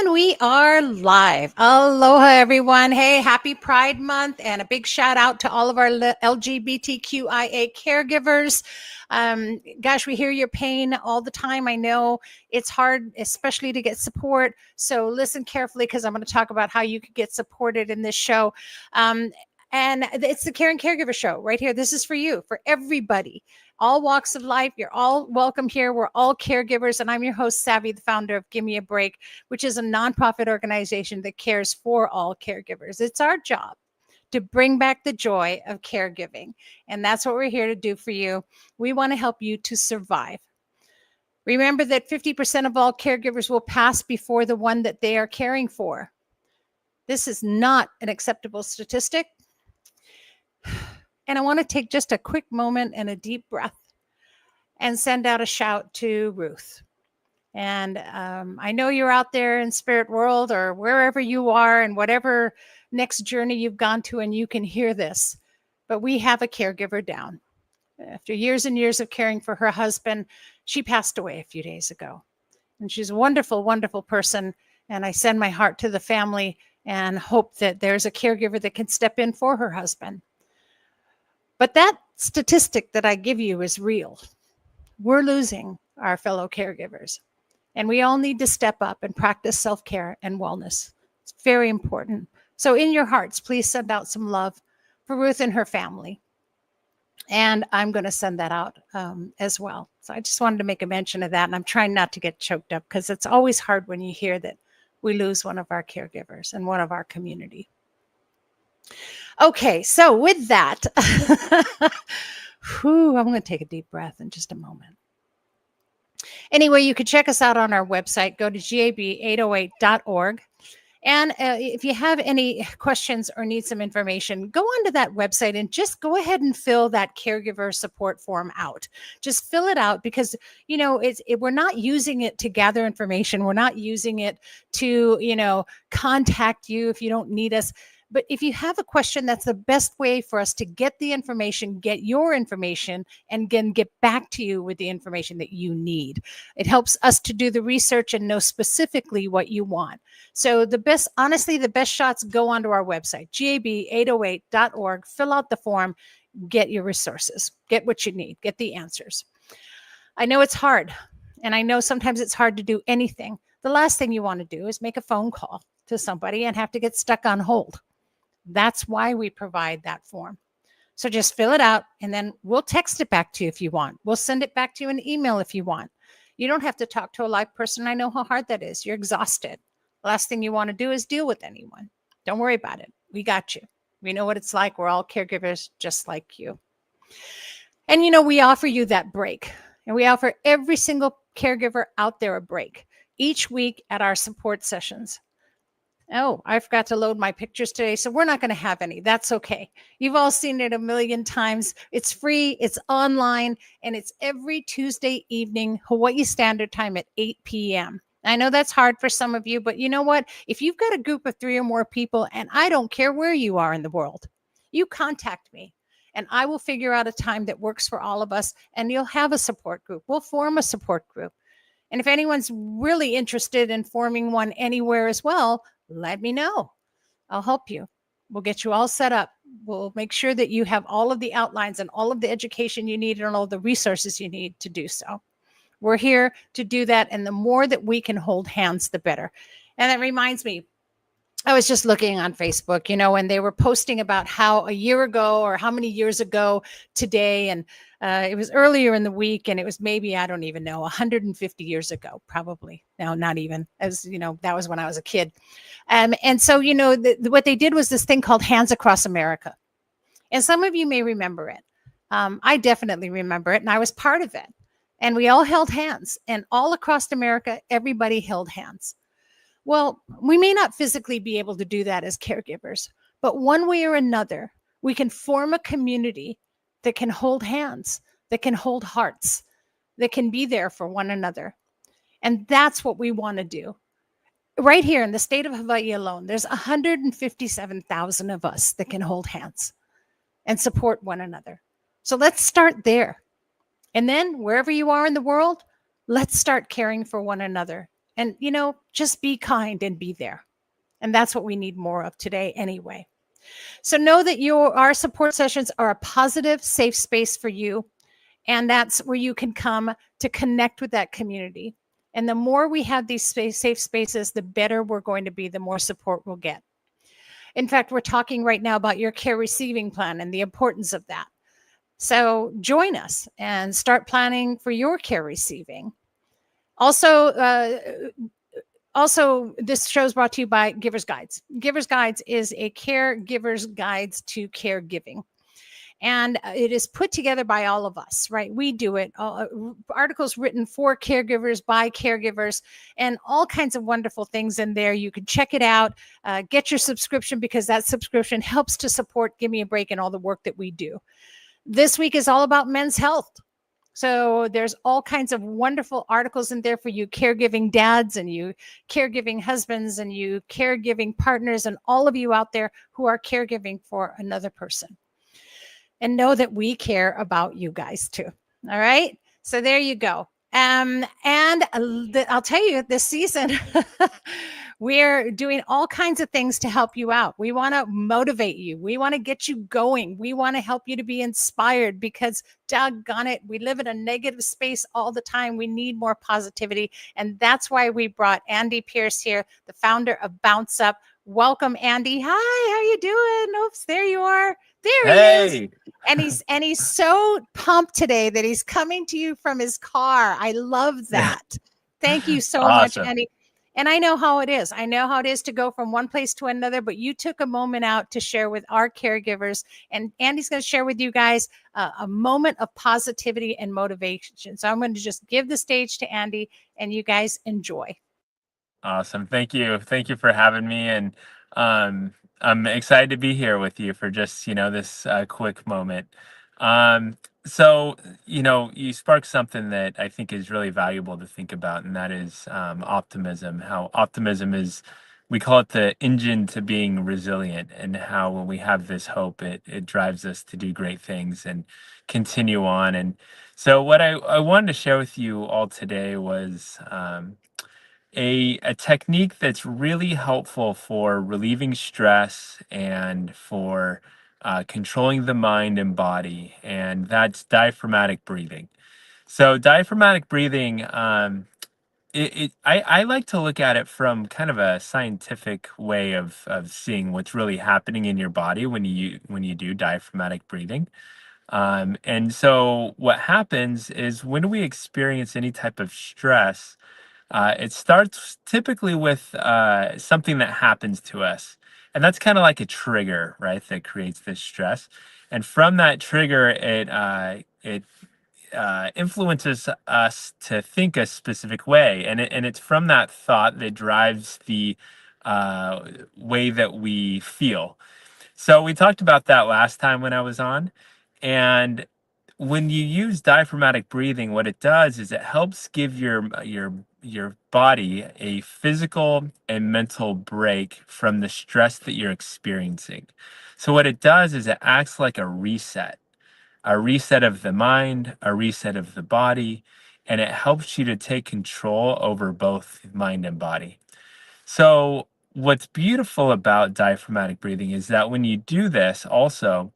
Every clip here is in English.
And we are live. Aloha, everyone. Hey, happy Pride Month, and a big shout out to all of our LGBTQIA caregivers. Gosh, we hear your pain all the time. I know it's hard, especially to get support. So listen carefully, because I'm going to talk about how you could get supported in this show. And it's the Care and Caregiver Show right here. This is for you, for everybody, all walks of life. You're all welcome here. We're all caregivers. And I'm your host, Savvy, the founder of Give Me a Break, which is a nonprofit organization that cares for all caregivers. It's our job to bring back the joy of caregiving. And that's what we're here to do for you. We want to help you to survive. Remember that 50% of all caregivers will pass before the one that they are caring for. This is not an acceptable statistic. And I want to take just a quick moment and a deep breath and send out a shout to Ruth. And I know you're out there in spirit world or wherever you are and whatever next journey you've gone to, and you can hear this. But we have a caregiver down. After years and years of caring for her husband, she passed away a few days ago. And she's a wonderful, wonderful person. And I send my heart to the family and hope that there's a caregiver that can step in for her husband. But that statistic that I give you is real. We're losing our fellow caregivers, and we all need to step up and practice self-care and wellness. It's very important. So in your hearts, please send out some love for Ruth and her family. And I'm going to send that out as well. So I just wanted to make a mention of that. And I'm trying not to get choked up, because it's always hard when you hear that we lose one of our caregivers and one of our community. Okay, so with that, I'm going to take a deep breath in just a moment. Anyway, you can check us out on our website. Go to gab808.org. And if you have any questions or need some information, go onto that website and just go ahead and fill that caregiver support form out. Just fill it out, because, you know, we're not using it to gather information. We're not using it to, contact you if you don't need us. But if you have a question, that's the best way for us to get the information, get your information, and again, get back to you with the information that you need. It helps us to do the research and know specifically what you want. So the best shots, go onto our website, gab808.org, fill out the form, get your resources, get what you need, get the answers. I know it's hard, and I know sometimes it's hard to do anything. The last thing you want to do is make a phone call to somebody and have to get stuck on hold. That's why we provide that form. So just fill it out, and then we'll text it back to you if you want. We'll send it back to you in email if you want. You don't have to talk to a live person. I know how hard that is. You're exhausted. The last thing you want to do is deal with anyone. Don't worry about it. We got you. We know what it's like. We're all caregivers just like you. And, we offer you that break. And we offer every single caregiver out there a break each week at our support sessions. Oh, I forgot to load my pictures today, so we're not going to have any. That's okay. You've all seen it a million times. It's free, it's online, and it's every Tuesday evening, Hawaii Standard Time at 8 p.m. I know that's hard for some of you, but you know what? If you've got a group of 3 or more people, and I don't care where you are in the world, you contact me, and I will figure out a time that works for all of us, and you'll have a support group. We'll form a support group. And if anyone's really interested in forming one anywhere as well, let me know. I'll help you. We'll get you all set up. We'll make sure that you have all of the outlines and all of the education you need and all the resources you need to do so. We're here to do that. And the more that we can hold hands, the better. And that reminds me, I was just looking on Facebook, and they were posting about how a year ago or how many years ago today, and it was earlier in the week, and it was maybe, I don't even know, 150 years ago, probably. No, not even, as that was when I was a kid. And so, what they did was this thing called Hands Across America. And some of you may remember it. I definitely remember it, and I was part of it. And we all held hands, and all across America, everybody held hands. Well, we may not physically be able to do that as caregivers, but one way or another, we can form a community that can hold hands, that can hold hearts, that can be there for one another. And that's what we want to do. Right here in the state of Hawaii alone, there's 157,000 of us that can hold hands and support one another. So let's start there. And then wherever you are in the world, let's start caring for one another And, just be kind and be there. And that's what we need more of today anyway. So know that our support sessions are a positive, safe space for you. And that's where you can come to connect with that community. And the more we have these safe spaces, the better we're going to be, the more support we'll get. In fact, we're talking right now about your care receiving plan and the importance of that. So join us and start planning for your care receiving. Also, this show is brought to you by Givers Guides. Givers Guides is a caregiver's guides to caregiving. And it is put together by all of us, right? We do it. Articles written for caregivers, by caregivers, and all kinds of wonderful things in there. You can check it out, get your subscription, because that subscription helps to support Give Me a Break and all the work that we do. This week is all about men's health. So there's all kinds of wonderful articles in there for you caregiving dads and you caregiving husbands and you caregiving partners and all of you out there who are caregiving for another person. And know that we care about you guys too. All right. So there you go. And I'll tell you, this season, we're doing all kinds of things to help you out. We want to motivate you. We want to get you going. We want to help you to be inspired, because doggone it, we live in a negative space all the time. We need more positivity. And that's why we brought Andy Pierce here, the founder of Bounce Up. Welcome, Andy. Hi, how you doing? Oops, there you are. There he is. And he's so pumped today that he's coming to you from his car. I love that. Thank you so much, Andy. And I know how it is. I know how it is to go from one place to another, but you took a moment out to share with our caregivers. And Andy's going to share with you guys a moment of positivity and motivation. So I'm going to just give the stage to Andy, and you guys enjoy. Awesome. Thank you. Thank you for having me. And I'm excited to be here with you for just, this quick moment. So, you sparked something that I think is really valuable to think about, and that is optimism. How optimism is, we call it the engine to being resilient, and how when we have this hope, it drives us to do great things and continue on. And so, what I wanted to share with you all today was a technique that's really helpful for relieving stress and for controlling the mind and body, and that's diaphragmatic breathing. So, diaphragmatic breathing, I like to look at it from kind of a scientific way of seeing what's really happening in your body when you do diaphragmatic breathing. And so, what happens is when we experience any type of stress, it starts typically with something that happens to us. And that's kind of like a trigger, right? That creates this stress. And from that trigger, it influences us to think a specific way. And it's from that thought that drives the uh, way that we feel. So we talked about that last time when I was on. And when you use diaphragmatic breathing, what it does is it helps give your body a physical and mental break from the stress that you're experiencing. So what it does is it acts like a reset of the mind, a reset of the body, and it helps you to take control over both mind and body. So, what's beautiful about diaphragmatic breathing is that when you do this, also,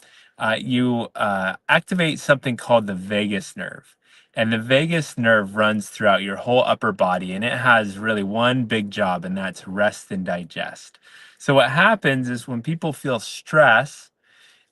you activate something called the vagus nerve. And the vagus nerve runs throughout your whole upper body, and it has really one big job, and that's rest and digest. So, what happens is when people feel stress,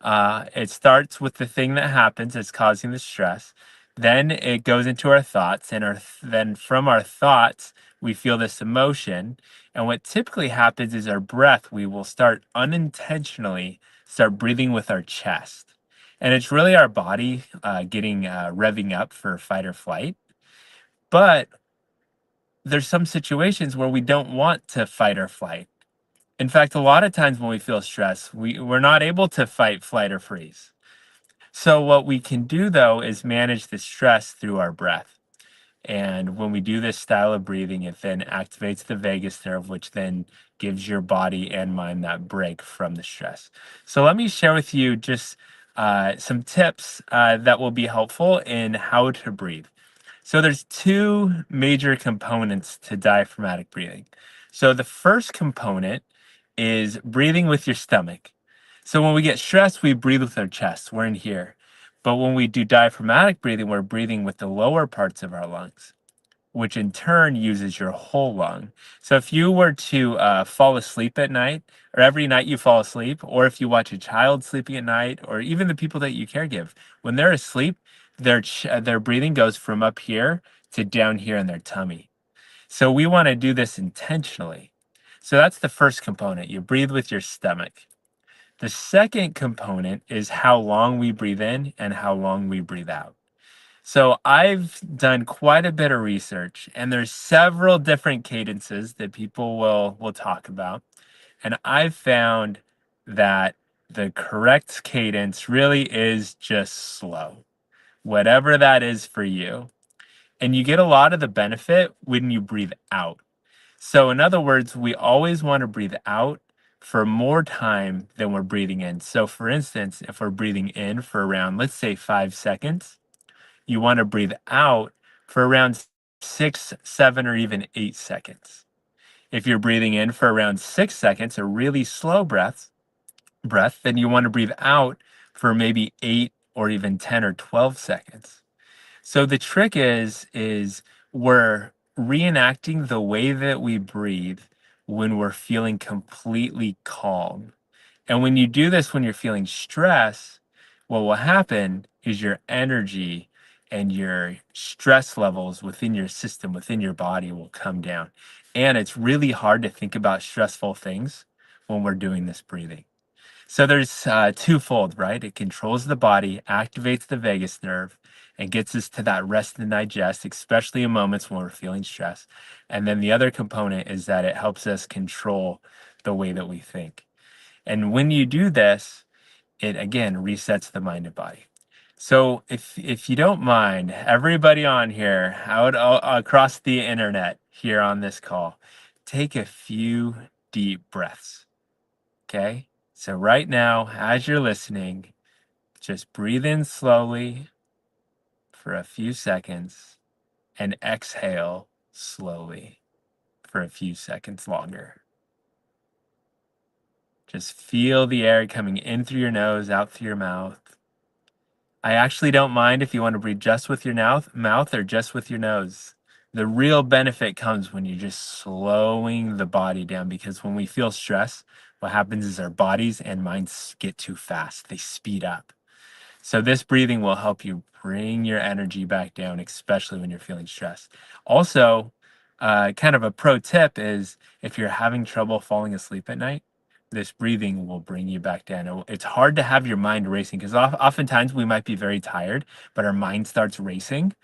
it starts with the thing that happens that's causing the stress. Then it goes into our thoughts, and then from our thoughts, we feel this emotion. And what typically happens is our breath, we will start unintentionally start breathing with our chest. And it's really our body getting revving up for fight or flight. But there's some situations where we don't want to fight or flight. In fact, a lot of times when we feel stress, we're not able to fight, flight, or freeze. So, what we can do though is manage the stress through our breath. And when we do this style of breathing, it then activates the vagus nerve, which then gives your body and mind that break from the stress. So, let me share with you just some tips that will be helpful in how to breathe. So there's two major components to diaphragmatic breathing. So the first component is breathing with your stomach. So when we get stressed, we breathe with our chest. We're in here. But when we do diaphragmatic breathing, we're breathing with the lower parts of our lungs, which in turn uses your whole lung. So if you were to fall asleep at night, or every night you fall asleep, or if you watch a child sleeping at night, or even the people that you caregive, when they're asleep, their breathing goes from up here to down here in their tummy. So we want to do this intentionally. So that's the first component. You breathe with your stomach. The second component is how long we breathe in and how long we breathe out. So I've done quite a bit of research, and there's several different cadences that people will talk about. And I've found that the correct cadence really is just slow, whatever that is for you. And you get a lot of the benefit when you breathe out. So, in other words, we always want to breathe out for more time than we're breathing in. So, for instance, if we're breathing in for around, let's say, 5 seconds, you want to breathe out for around 6, 7, or even 8 seconds. If you're breathing in for around 6 seconds, a really slow breath, then you want to breathe out for maybe 8 or even 10 or 12 seconds. So the trick is we're reenacting the way that we breathe when we're feeling completely calm. And when you do this when you're feeling stress, what will happen is your energy and your stress levels within your system, within your body will come down. And it's really hard to think about stressful things when we're doing this breathing. So there's twofold, right? It controls the body, activates the vagus nerve, and gets us to that rest and digest, especially in moments when we're feeling stress. And then the other component is that it helps us control the way that we think. And when you do this, it again resets the mind and body. So if you don't mind, everybody on here, out across the internet here on this call, take a few deep breaths. Okay? So right now, as you're listening, just breathe in slowly for a few seconds and exhale slowly for a few seconds longer. Just feel the air coming in through your nose, out through your mouth. I actually don't mind if you want to breathe just with your mouth or just with your nose. The real benefit comes when you're just slowing the body down, because when we feel stress, what happens is our bodies and minds get too fast. They speed up. So this breathing will help you bring your energy back down, especially when you're feeling stressed. Also, kind of a pro tip is if you're having trouble falling asleep at night, this breathing will bring you back down. It's hard to have your mind racing because oftentimes we might be very tired, but our mind starts racing.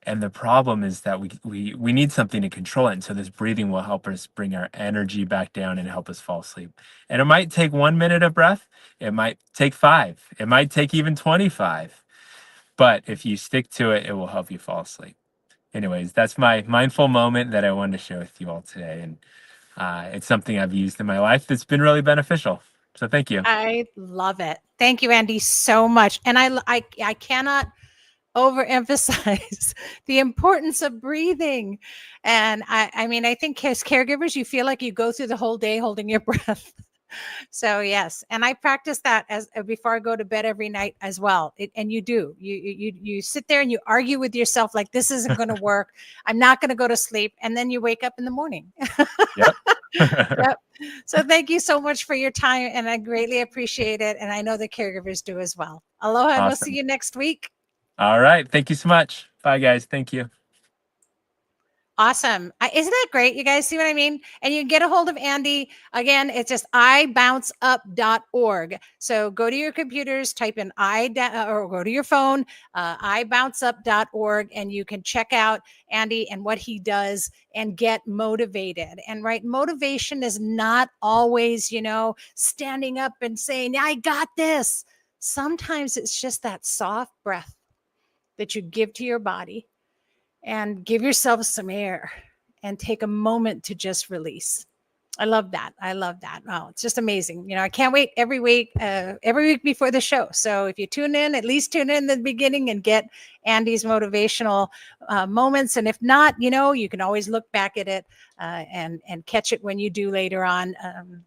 And the problem is that we need something to control it. And so this breathing will help us bring our energy back down and help us fall asleep. And it might take 1 minute of breath. It might take 5. It might take even 25. But if you stick to it, it will help you fall asleep. Anyways, that's my mindful moment that I wanted to share with you all today. And it's something I've used in my life that's been really beneficial. So thank you. I love it. Thank you, Andy, so much. And I cannot overemphasize the importance of breathing. And I mean, I think as caregivers, you feel like you go through the whole day holding your breath. So yes, and I practice that as before I go to bed every night as well. And you do. You sit there and you argue with yourself like this isn't going to work. I'm not going to go to sleep, and then you wake up in the morning. Yep. Yep. So thank you so much for your time, and I greatly appreciate it. And I know the caregivers do as well. Aloha, and we'll see Awesome. you next week. All right. Thank you so much. Bye, guys. Thank you. Awesome. Isn't that great? You guys see what I mean? And you can get a hold of Andy. Again, it's just ibounceup.org. So go to your computers, type in or go to your phone, ibounceup.org, and you can check out Andy and what he does and get motivated. And right, motivation is not always, standing up and saying, I got this. Sometimes it's just that soft breath that you give to your body and give yourself some air and take a moment to just release. I love that. I love that. Oh, it's just amazing. I can't wait every week before the show. So if you tune in, at least tune in the beginning and get Andy's motivational moments. And if not, you can always look back at it and catch it when you do later on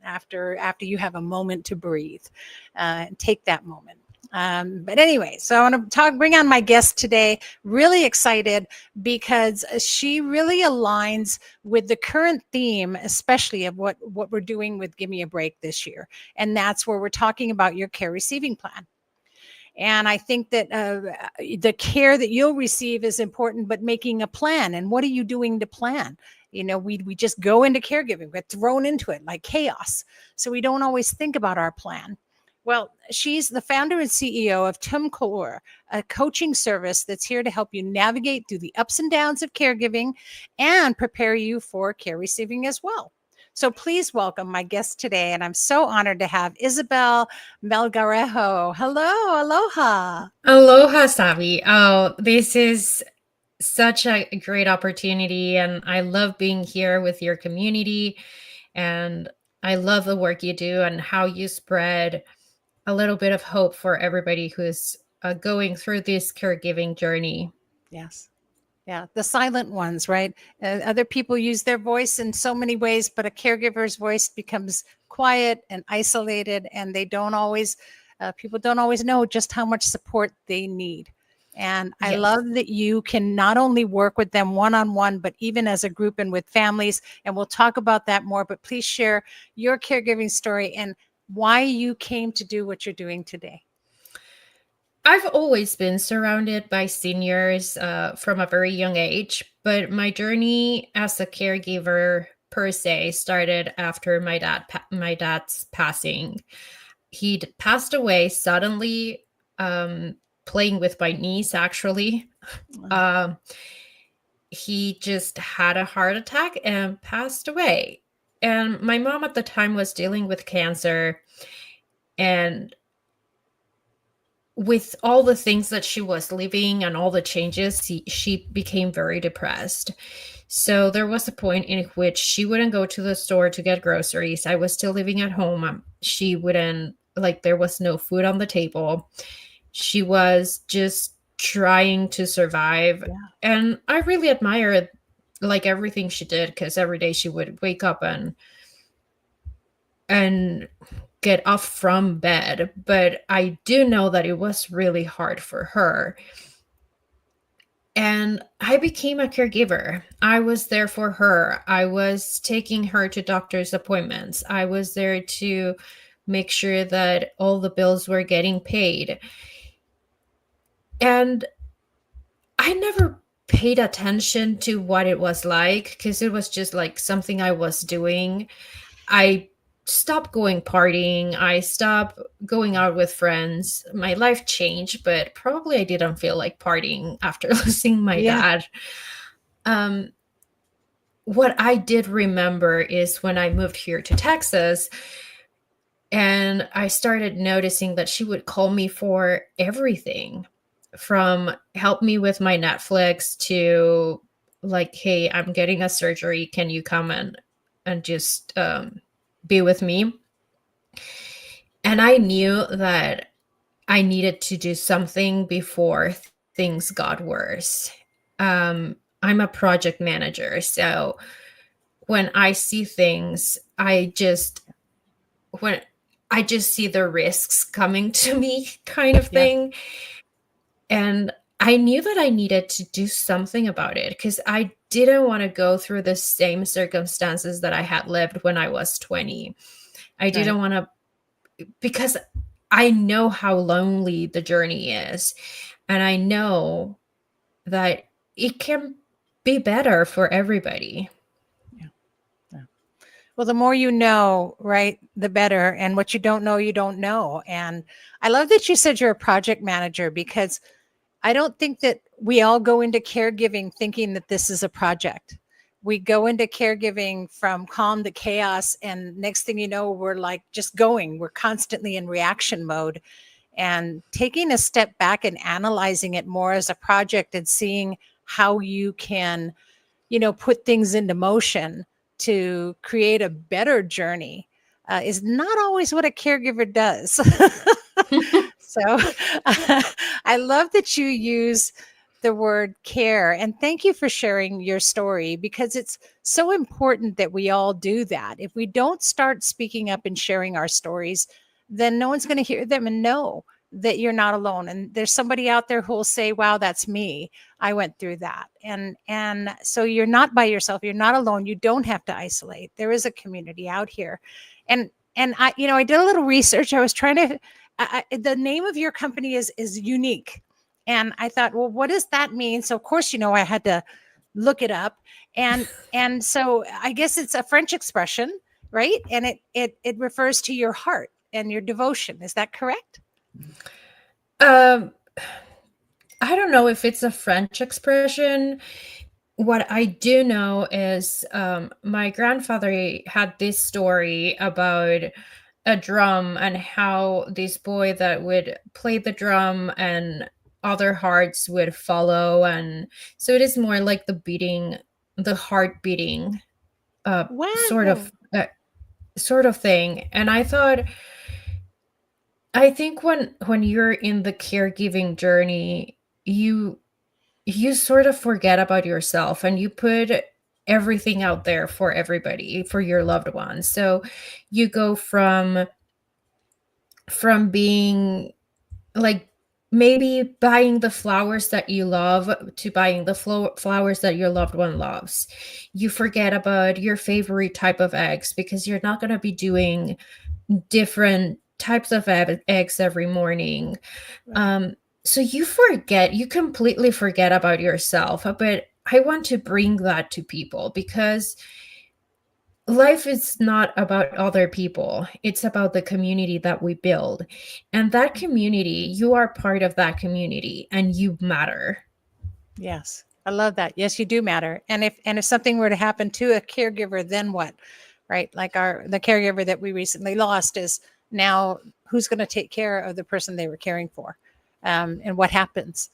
after you have a moment to breathe and take that moment. But anyway, so I want to bring on my guest today. Really excited because she really aligns with the current theme, especially of what we're doing with Give Me a Break this year. And that's where we're talking about your care receiving plan. And I think that the care that you'll receive is important, but making a plan. And what are you doing to plan? We just go into caregiving, we get thrown into it like chaos. So we don't always think about our plan. Well, she's the founder and CEO of Tum Core, a coaching service that's here to help you navigate through the ups and downs of caregiving and prepare you for care receiving as well. So please welcome my guest today. And I'm so honored to have Isabel Melgarejo. Hello, aloha. Aloha, Savi. Oh, this is such a great opportunity, and I love being here with your community. And I love the work you do and how you spread a little bit of hope for everybody who's going through this caregiving journey. Yes. Yeah, the silent ones, right? Other people use their voice in so many ways, but a caregiver's voice becomes quiet and isolated, and people don't always know just how much support they need. And I Yes. love that you can not only work with them one-on-one, but even as a group and with families. And we'll talk about that more, but please share your caregiving story and why you came to do what you're doing today. I've always been surrounded by seniors from a very young age, but my journey as a caregiver per se started after my dad's passing. He'd passed away suddenly, playing with my niece, actually. Um, he just had a heart attack and passed away. And my mom at the time was dealing with cancer. And with all the things that she was living and all the changes, she became very depressed. So there was a point in which she wouldn't go to the store to get groceries. I was still living at home. She wouldn't, like, there was no food on the table. She was just trying to survive. Yeah. And I really admired like everything she did, because every day she would wake up and get up from bed. But I do know that it was really hard for her. And I became a caregiver. I was there for her. I was taking her to doctor's appointments. I was there to make sure that all the bills were getting paid. And I never paid attention to what it was like, because it was just like something I was doing. I stopped going partying. I stopped going out with friends. My life changed, but probably I didn't feel like partying after losing my dad. What I did remember is when I moved here to Texas, and I started noticing that she would call me for everything, from help me with my Netflix to like, hey, I'm getting a surgery. Can you come and just be with me? And I knew that I needed to do something before things got worse. I'm a project manager, so when I see things, I just see the risks coming to me, kind of thing. And I knew that I needed to do something about it, because I didn't want to go through the same circumstances that I had lived when I was 20. I didn't want to, because I know how lonely the journey is. And I know that it can be better for everybody. Well, the more you know, right, the better. And what you don't know, you don't know. And I love that you said you're a project manager, because I don't think that we all go into caregiving thinking that this is a project. We go into caregiving from calm to chaos. And next thing you know, we're like just going. We're constantly in reaction mode. And taking a step back and analyzing it more as a project and seeing how you can, put things into motion to create a better journey is not always what a caregiver does. So I love that you use the word care, and thank you for sharing your story, because it's so important that we all do that. If we don't start speaking up and sharing our stories, then no one's going to hear them and know that you're not alone, and there's somebody out there who will say, wow, that's me, I went through that. And so you're not by yourself, you're not alone, you don't have to isolate. There is a community out here. And I, I did a little research. I was trying to the name of your company is unique, and I thought, well, what does that mean? So of course, I had to look it up, and so I guess it's a French expression, right? And it refers to your heart and your devotion. Is that correct? I don't know if it's a French expression. What I do know is my grandfather had this story about a drum and how this boy that would play the drum and other hearts would follow. And so it is more like the heart beating Wow. sort of thing. And I think when you're in the caregiving journey, you sort of forget about yourself and you put everything out there for everybody, for your loved ones. So you go from being like maybe buying the flowers that you love to buying the flowers that your loved one loves. You forget about your favorite type of eggs because you're not going to be doing different types of eggs every morning. Right. So you completely forget about yourself. But I want to bring that to people because life is not about other people. It's about the community that we build. And that community, you are part of that community and you matter. Yes. I love that. Yes, you do matter. And if something were to happen to a caregiver, then what? Right? Like the caregiver that we recently lost is now who's going to take care of the person they were caring for, and what happens.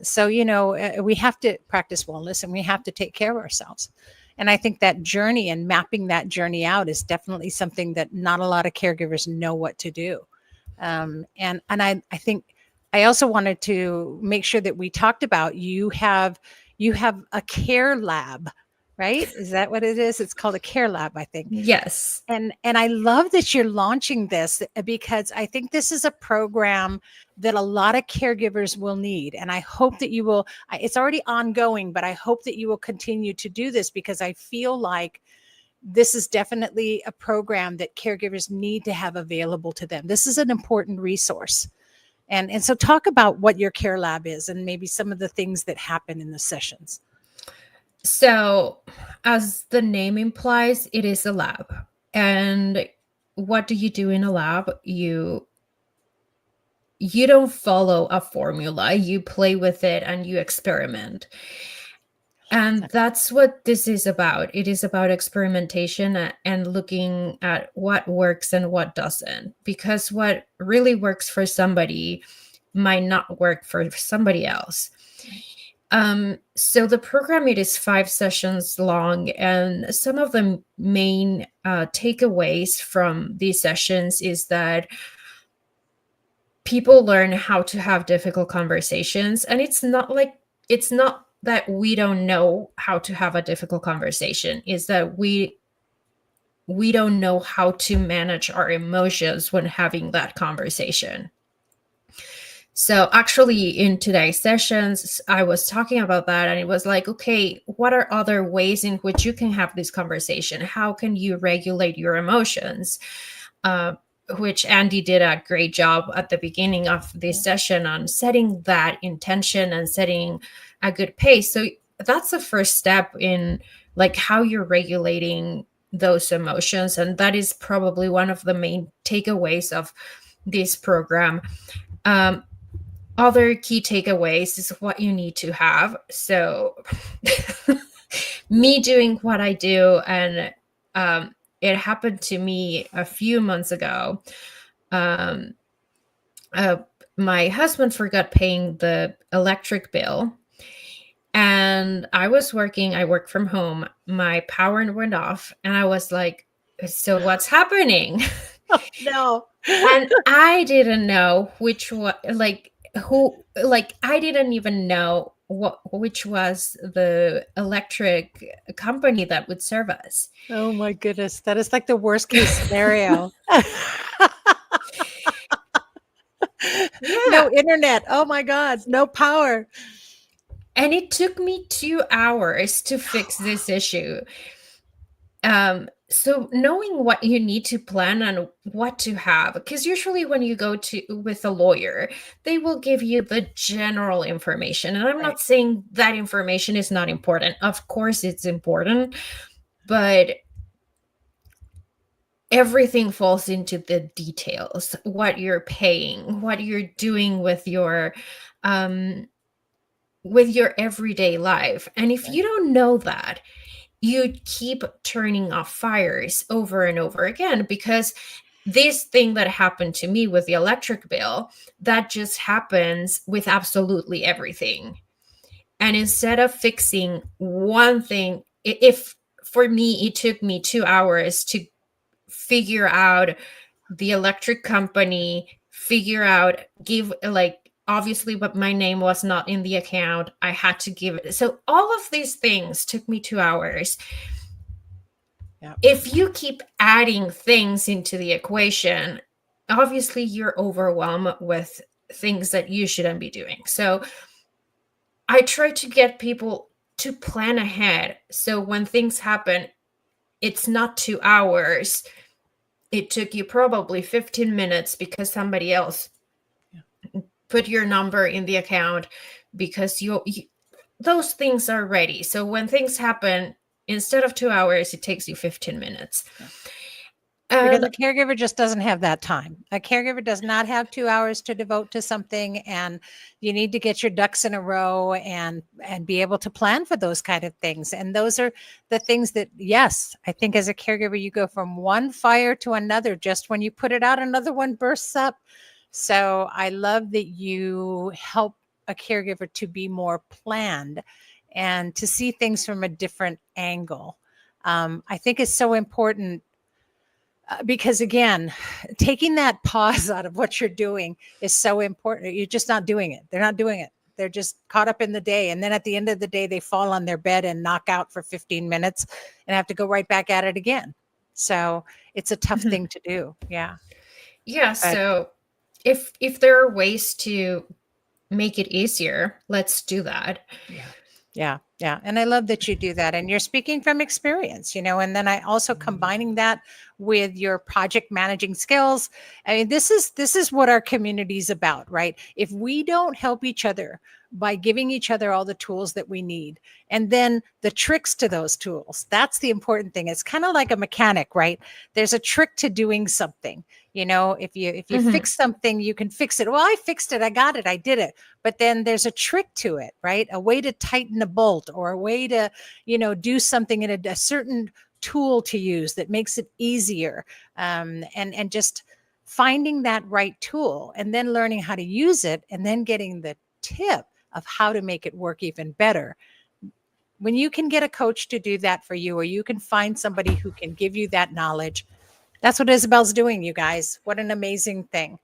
So we have to practice wellness and we have to take care of ourselves. And I think that journey and mapping that journey out is definitely something that not a lot of caregivers know what to do. And I think I also wanted to make sure that we talked about you have a care lab, right? Is that what it is? It's called a care lab, I think. Yes. And I love that you're launching this because I think this is a program that a lot of caregivers will need. And I hope that you will, it's already ongoing, but I hope that you will continue to do this because I feel like this is definitely a program that caregivers need to have available to them. This is an important resource. And so talk about what your care lab is and maybe some of the things that happen in the sessions. So, as the name implies, it is a lab. And what do you do in a lab? You don't follow a formula. You play with it and you experiment. And that's what this is about. It is about experimentation and looking at what works and what doesn't. Because what really works for somebody might not work for somebody else. So the program, it is 5 sessions long, and some of the main takeaways from these sessions is that people learn how to have difficult conversations. And it's not that we don't know how to have a difficult conversation, is that we don't know how to manage our emotions when having that conversation. So actually in today's sessions, I was talking about that, and it was like, okay, what are other ways in which you can have this conversation? How can you regulate your emotions? Which Andy did a great job at the beginning of this session on setting that intention and setting a good pace. So that's the first step in like how you're regulating those emotions. And that is probably one of the main takeaways of this program. Other key takeaways is what you need to have. So me doing what I do, and it happened to me a few months ago. My husband forgot paying the electric bill, And I work from home. My power went off, and I was like, so what's happening? No. And I didn't know which one, I didn't even know which was the electric company that would serve us. Oh my goodness. That is like the worst case scenario. Yeah. No internet. Oh my God. No power. And it took me 2 hours to fix this issue. So knowing what you need to plan and what to have, because usually when you go to with a lawyer, they will give you the general information. And I'm Right. not saying that information is not important. Of course it's important, but everything falls into the details. What you're paying, what you're doing with your everyday life. And if you don't know that, you keep turning off fires over and over again, because this thing that happened to me with the electric bill, that just happens with absolutely everything. And instead of fixing one thing, if for me it took me 2 hours to figure out the electric company, figure out, give, like, obviously, but my name was not in the account. I had to give it. So all of these things took me 2 hours. Yeah. If you keep adding things into the equation, obviously you're overwhelmed with things that you shouldn't be doing. So I try to get people to plan ahead. So when things happen, it's not 2 hours. It took you probably 15 minutes because somebody else put your number in the account, because those things are ready. So when things happen, instead of 2 hours, it takes you 15 minutes. Because And a caregiver just doesn't have that time. A caregiver does not have 2 hours to devote to something, and you need to get your ducks in a row and be able to plan for those kind of things. And those are the things that, yes, I think as a caregiver, you go from one fire to another. Just when you put it out, another one bursts up. So I love that you help a caregiver to be more planned and to see things from a different angle. I think it's so important. Because again, taking that pause out of what you're doing is so important. You're just not doing it. They're not doing it. They're just caught up in the day. And then at the end of the day, they fall on their bed and knock out for 15 minutes and have to go right back at it again. So it's a tough thing to do. Yeah. yeah, But so if there are ways to make it easier, let's do that. yeah. And I love that you do that. And you're speaking from experience, and then I also combining that with your project managing skills. I mean, this is what our community is about, right? If we don't help each other by giving each other all the tools that we need, and then the tricks to those tools, that's the important thing. It's kind of like a mechanic, right? There's a trick to doing something. If you fix something, you can fix it. Well, I fixed it. I got it. I did it. But then there's a trick to it, right? A way to tighten a bolt, or a way to, do something in a certain tool to use that makes it easier. And just finding that right tool, and then learning how to use it, and then getting the tip of how to make it work even better. When you can get a coach to do that for you, or you can find somebody who can give you that knowledge, that's what Isabel's doing, you guys. What an amazing thing.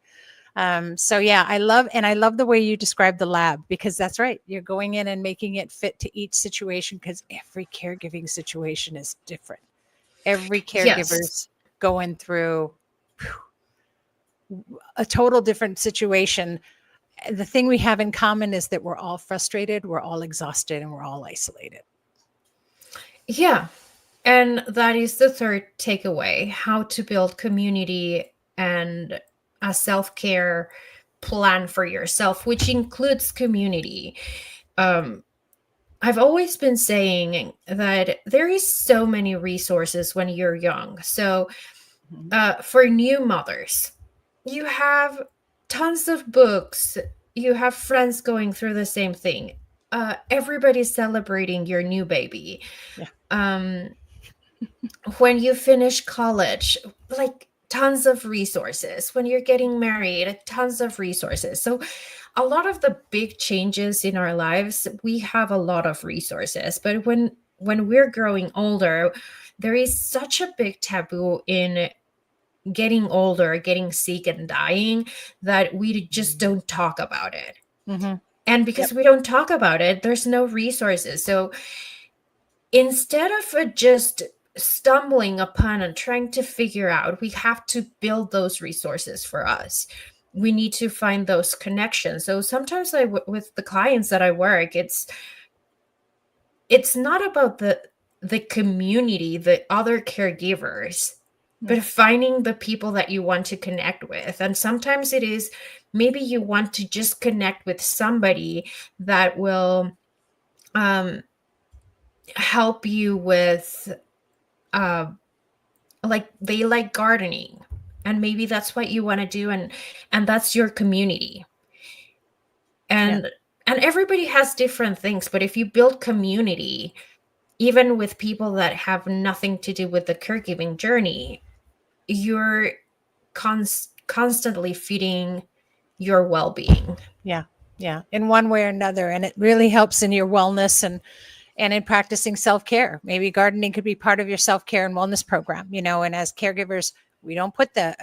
So yeah, I love the way you describe the lab, because that's right. You're going in and making it fit to each situation, because every caregiving situation is different. Every caregiver's going through a total different situation. The thing we have in common is that we're all frustrated, we're all exhausted, and we're all isolated. Yeah. And that is the third takeaway: how to build community and a self-care plan for yourself, which includes community. I've always been saying that there is so many resources when you're young. So for new mothers, you have tons of books, you have friends going through the same thing. Everybody's celebrating your new baby. Yeah. When you finish college, like, tons of resources. When you're getting married, tons of resources. So a lot of the big changes in our lives, we have a lot of resources. But when we're growing older, there is such a big taboo in getting older, getting sick and dying, that we just don't talk about it. Mm-hmm. And because we don't talk about it, there's no resources. So instead of just stumbling upon and trying to figure out, we have to build those resources for us. We need to find those connections. So sometimes with the clients that I work, it's not about the community, the other caregivers, but finding the people that you want to connect with. And sometimes it is maybe you want to just connect with somebody that will help you with like they like gardening, and maybe that's what you want to do, and that's your community. And everybody has different things, but if you build community, even with people that have nothing to do with the caregiving journey, you're constantly feeding your well-being. Yeah, in one way or another, and it really helps in your wellness and in practicing self-care. Maybe gardening could be part of your self-care and wellness program, and as caregivers, we don't put a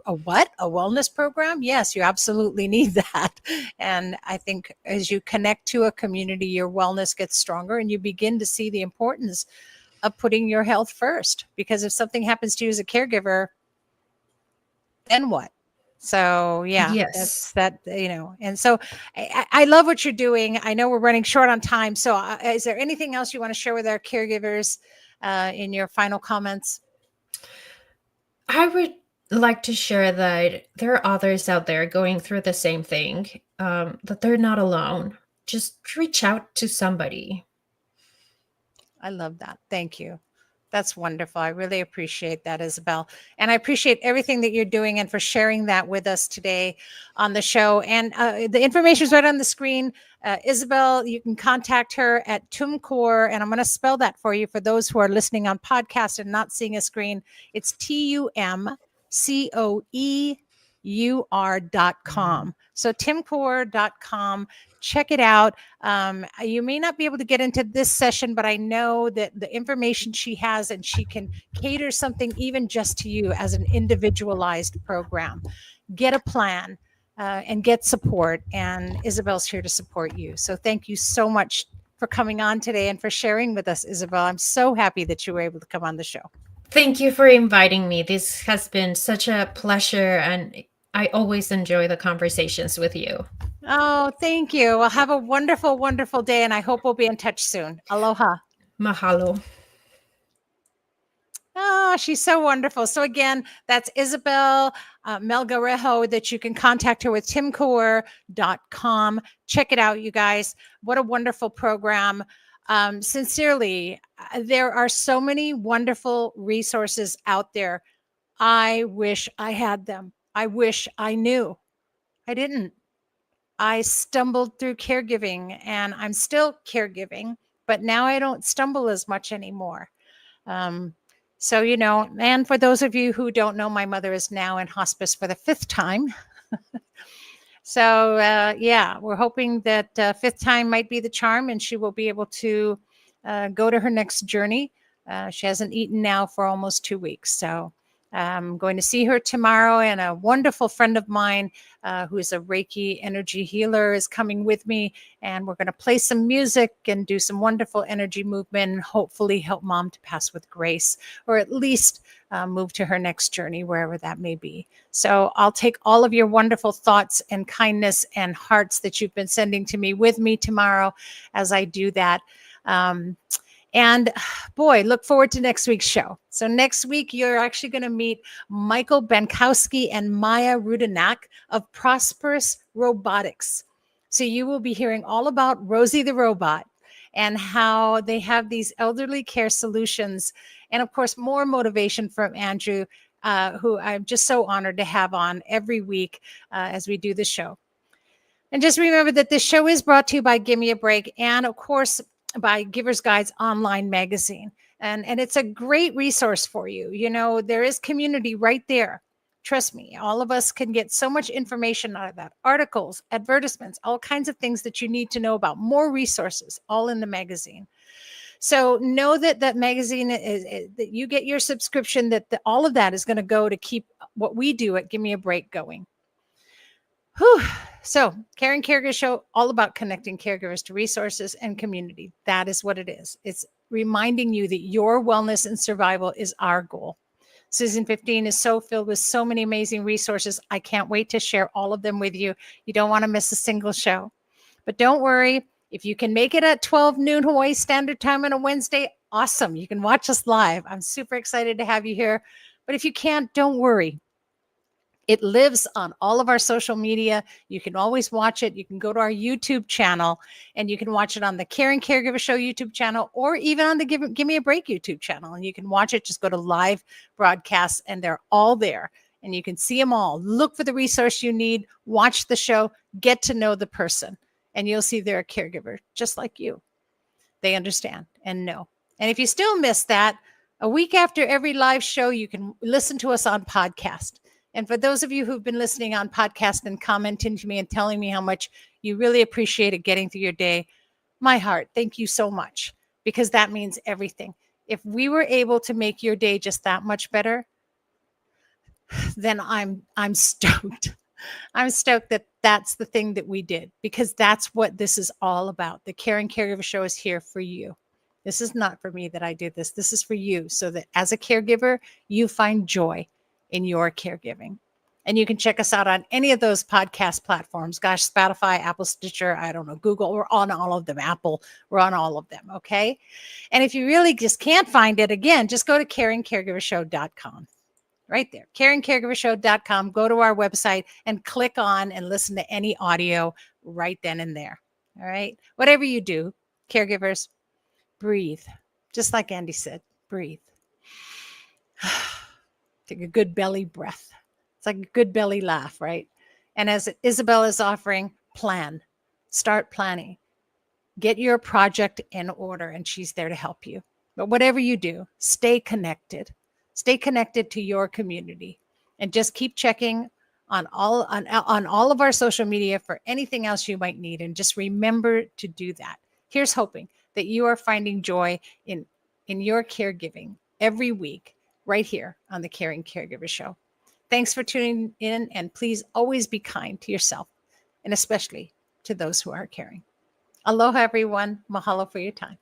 wellness program. Yes, you absolutely need that. And I think as you connect to a community, your wellness gets stronger and you begin to see the importance of putting your health first. Because if something happens to you as a caregiver, then what? So Yes. that's that, and so I love what you're doing. I know we're running short on time. So is there anything else you want to share with our caregivers in your final comments? I would like to share that there are others out there going through the same thing, that they're not alone. Just reach out to somebody. I love that. Thank you. That's wonderful. I really appreciate that, Isabel. And I appreciate everything that you're doing and for sharing that with us today on the show. And the information is right on the screen. Isabel, you can contact her at TUMCOR, and I'm going to spell that for you for those who are listening on podcast and not seeing a screen. It's TUMCOEUR.com. So TIMCOR.com. Check it out. You may not be able to get into this session, but I know that the information she has, and she can cater something even just to you as an individualized program. Get a plan and get support. And Isabel's here to support you. So thank you so much for coming on today and for sharing with us, Isabel. I'm so happy that you were able to come on the show. Thank you for inviting me. This has been such a pleasure, and I always enjoy the conversations with you. Oh, thank you. Well, have a wonderful, wonderful day, and I hope we'll be in touch soon. Aloha. Mahalo. Oh, she's so wonderful. So again, that's Isabel Melgarejo, that you can contact her with timcore.com. Check it out, you guys. What a wonderful program. Sincerely, there are so many wonderful resources out there. I wish I had them. I wish I knew. I didn't. I stumbled through caregiving, and I'm still caregiving, but now I don't stumble as much anymore. So, and for those of you who don't know, my mother is now in hospice for the 5th time. So, we're hoping that 5th time might be the charm, and she will be able to go to her next journey. She hasn't eaten now for almost 2 weeks. So I'm going to see her tomorrow, and a wonderful friend of mine who is a Reiki energy healer is coming with me, and we're going to play some music and do some wonderful energy movement and hopefully help Mom to pass with grace, or at least move to her next journey, wherever that may be. So I'll take all of your wonderful thoughts and kindness and hearts that you've been sending to me with me tomorrow as I do that. And boy, look forward to next week's show. So next week, you're actually going to meet Michael Bankowski and Maya Rudenak of Prosperous Robotics. So you will be hearing all about Rosie the Robot and how they have these elderly care solutions. And of course, more motivation from Andrew, who I'm just so honored to have on every week as we do the show. And just remember that this show is brought to you by Give Me a Break, and of course, by Givers Guides online magazine. And it's a great resource for you. There is community right there. Trust me, all of us can get so much information out of that. Articles, advertisements, all kinds of things that you need to know about, more resources, all in the magazine. So know that that magazine that you get your subscription, that all of that is going to go to keep what we do at Give Me a Break going. Whew. So Caring Caregivers Show, all about connecting caregivers to resources and community. That is what it is. It's reminding you that your wellness and survival is our goal. Season 15 is so filled with so many amazing resources. I can't wait to share all of them with you. You don't want to miss a single show. But don't worry, if you can make it at 12 noon Hawaii Standard Time on a Wednesday, awesome. You can watch us live. I'm super excited to have you here. But if you can't, don't worry. It lives on all of our social media. You can always watch it. You can go to our YouTube channel and you can watch it on the Caring Caregiver Show YouTube channel or even on the Give Me a Break YouTube channel. And you can watch it. Just go to live broadcasts and they're all there. And you can see them all. Look for the resource you need. Watch the show. Get to know the person. And you'll see they're a caregiver just like you. They understand and know. And if you still miss that, a week after every live show, you can listen to us on podcast. And for those of you who've been listening on podcast and commenting to me and telling me how much you really appreciate it getting through your day, my heart, thank you so much, because that means everything. If we were able to make your day just that much better, then I'm stoked. I'm stoked that that's the thing that we did, because that's what this is all about. The Caring Caregiver Show is here for you. This is not for me that I did this. This is for you, so that as a caregiver, you find joy in your caregiving. And you can check us out on any of those podcast platforms. Gosh, Spotify, Apple, Stitcher, I don't know, Google, we're on all of them. Apple, we're on all of them, okay? And if you really just can't find it, again, just go to caringcaregivershow.com. Right there, caringcaregivershow.com. Go to our website and click on and listen to any audio right then and there. All right. Whatever you do, caregivers, breathe. Just like Andy said, breathe. Take a good belly breath. It's like a good belly laugh, right? And as Isabel is offering, plan. Start planning. Get your project in order, and she's there to help you. But whatever you do, stay connected. Stay connected to your community, and just keep checking on all of our social media for anything else you might need. And just remember to do that. Here's hoping that you are finding joy in your caregiving every week right here on the Caring Caregiver Show. Thanks for tuning in, and please always be kind to yourself, and especially to those who are caring. Aloha, everyone. Mahalo for your time.